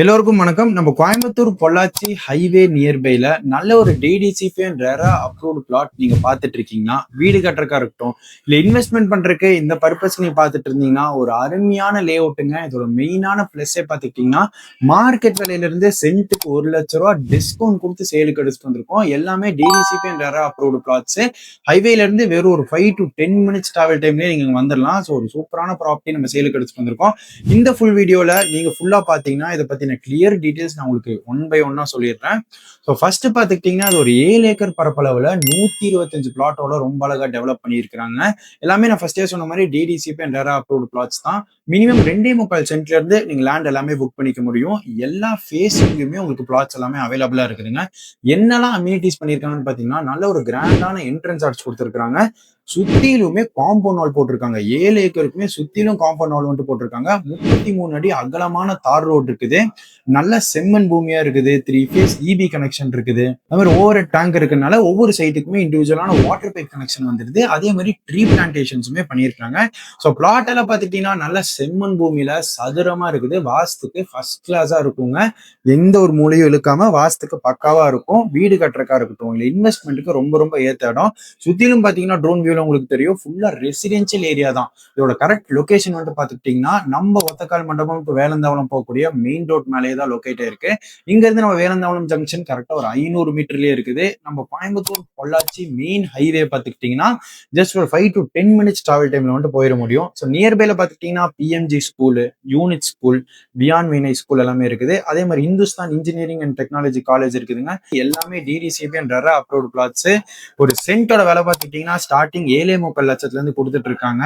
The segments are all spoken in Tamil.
எல்லோருக்கும் வணக்கம். நம்ம கோயம்புத்தூர் பொள்ளாச்சி ஹைவே நியர்பைல நல்ல ஒரு DTCP and RERA approved plot நீங்க பாத்துட்டு இருக்கீங்கன்னா, வீடு கட்டுறக்கா இருக்கட்டும், இல்ல இன்வெஸ்ட்மெண்ட் பண்றதுக்கு இந்த பர்பஸ் நீங்க பாத்துட்டு இருந்தீங்கன்னா, ஒரு அருமையான லே அவுட்டுங்க. இதோட மெயினான பிளஸ்ஸே பாத்துக்கிட்டீங்கன்னா, மார்க்கெட் விலையில இருந்து சென்ட்டுக்கு ₹1,00,000 டிஸ்கவுண்ட் கொடுத்து சேலுக்கு எடுத்துட்டு வந்திருக்கோம். எல்லாமே DTCP and RERA approved plots. ஹைவேல இருந்து வெறும் ஒரு 5 to 10 மினிட்ஸ் டிராவல் டைம்லயே நீங்க வந்துடலாம். ஸோ ஒரு சூப்பரான ப்ராப்பர்ட்டி நம்ம சேலுக்கு எடுத்துட்டு வந்திருக்கோம். இந்த ஃபுல் வீடியோல நீங்க ஃபுல்லா பாத்தீங்கன்னா இதை பத்தி கிளியர் டீடைல்ஸ் நான் உங்களுக்கு ஒன் பை ஒன்னா சொல்லிடுறேன். ஸோ ஃபர்ஸ்ட் பாத்துக்கிட்டீங்கன்னா அது ஒரு 7 ஏக்கர் பரப்பளவுல 125 பிளாட்டோட ரொம்ப அழகா டெவலப் பண்ணியிருக்காங்க. எல்லாமே நான் ஃபர்ஸ்டே சொன்ன மாதிரி DTCP and RERA approved plots தான். மினிமம் 2.25 சென்ட்ல இருந்து நீங்க லேண்ட் எல்லாமே புக் பண்ணிக்க முடியும். எல்லா ஃபேஸிங்குமே உங்களுக்கு பிளாட்ஸ் எல்லாமே அவைலபிளா இருக்குதுங்க. என்னெல்லாம் அம்யூனிட்டிஸ் பண்ணியிருக்காங்கன்னு பாத்தீங்கன்னா, நல்ல ஒரு கிராண்டான என்ட்ரன்ஸ் ஆர்ட்ஸ் கொடுத்துருக்காங்க. சுத்திலுமே காம்பவுண்ட் வால் போட்டிருக்காங்க. 7 ஏக்கருக்குமே சுத்திலும் காம்பவுண்ட் வால் வந்துட்டு போட்டிருக்காங்க. 33 அடி அகலமான தார் ரோடு இருக்குது. நல்ல செம்மண் பூமியா இருக்குது. 3 ஃபேஸ் இபி கனெக்ஷன் இருக்குது. அது மாதிரி ஓவர் டேங்க் இருக்கனால ஒவ்வொரு சைட்டுக்குமே இண்டிவிஜுவலான வாட்டர் பைப் கனெக்ஷன் வந்துருது. அதே மாதிரி ட்ரீ பிளான்டேஷன்ஸுமே பண்ணியிருக்காங்க. ஸோ பிளாட் எல்லாம் பாத்துக்கிட்டீங்கன்னா நல்ல செம்மண் பூமியில சதுரமா இருக்குது. வாஸ்துக்கு ஃபர்ஸ்ட் கிளாஸா இருக்குங்க. எந்த ஒரு மூலையும் இழுக்காம வாஸ்துக்கு பக்காவா இருக்கும். வீடு கட்டுறக்கா இருக்கட்டும், இல்ல இன்வெஸ்ட்மெண்ட்டுக்கு ரொம்ப ரொம்ப ஏத்த இடம். சுத்திலும் பாத்தீங்கன்னா ட்ரோன் வியூல உங்களுக்கு தெரியும், ஃபுல்லா ரெசிடென்சியல் ஏரியா தான். இதோட கரெக்ட் லொகேஷன் வந்து பாத்துக்கிட்டீங்கன்னா, நம்ம ஒத்தக்கால் மண்டபம் டு வேலந்தாவளம் போகக்கூடிய மெயின் ரோட் மேலேயே தான் லொகேட் ஆயிருக்கு. இங்க இருந்து நம்ம வேலந்தாவளம் ஜங்ஷன் கரெக்டா ஒரு 500 மீட்டர்லயே இருக்குது. நம்ம கோயம்புத்தூர் பொள்ளாச்சி மெயின் ஹைவே பாத்துக்கிட்டீங்கன்னா ஜஸ்ட் ஒரு 5 to 10 மினிட்ஸ் டிராவல் டைம்ல வந்து போயிட முடியும். ஸோ நியர்பைல பாத்துக்கிட்டீங்கன்னா PMG school, unit school, beyond வினை ஸ்கூல் எல்லாமே இருக்குது. அதே மாதிரி Hindustan engineering and technology college இருக்குதுங்க. எல்லாமே DTCP and RERA approved plots. ஒரு சென்ட்டோட விலை பாத்துக்கிட்டீங்கன்னா ஸ்டார்டிங் 7.25 லட்சத்துல இருந்து கொடுத்துட்டு இருக்காங்க.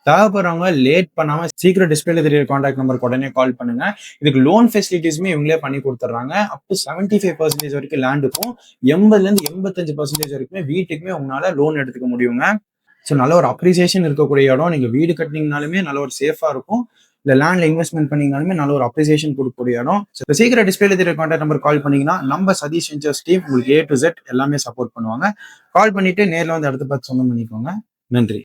தேவைப்படுறவங்க லேட் பண்ணாம சீக்கிரம் டிஸ்பிளேல தெரியற கான்டாக்ட் நம்பருக்கு உடனே கால் பண்ணுங்க. இதுக்கு லோன் ஃபெசிலிட்டிஸுமே இவங்களே பண்ணி கொடுத்துட்றாங்க. அப் டு 75% வரைக்கும் லேண்டுக்கும், 80ல இருந்து 85% வரைக்குமே வீட்டுக்குமே உங்களால லோன் எடுத்துக்க முடியுங்க. ஸோ நல்ல ஒரு அப்ரிசியேஷன் இருக்கக்கூடிய இடம். நீங்க வீடு கட்டினீங்கனாலுமே நல்ல ஒரு சேஃபா இருக்கும். இல்ல லேண்ட்ல இன்வெஸ்ட்மெண்ட் பண்ணீங்கனாலுமே நல்ல ஒரு அப்ரிசியேஷன் கொடுக்கக்கூடிய இடம். சீக்கிரம் டிஸ்பிளேல தெரியற கான்டாக்ட் நம்பர் கால் பண்ணீங்கன்னா நம்ம சதீஷ் வெஞ்சர்ஸ் டீம் உங்களுக்கு A to Z எல்லாமே சப்போர்ட் பண்ணுவாங்க. கால் பண்ணிட்டு நேர்ல வந்து இடத்த பார்த்து சொந்தம் பண்ணிக்கோங்க. நன்றி.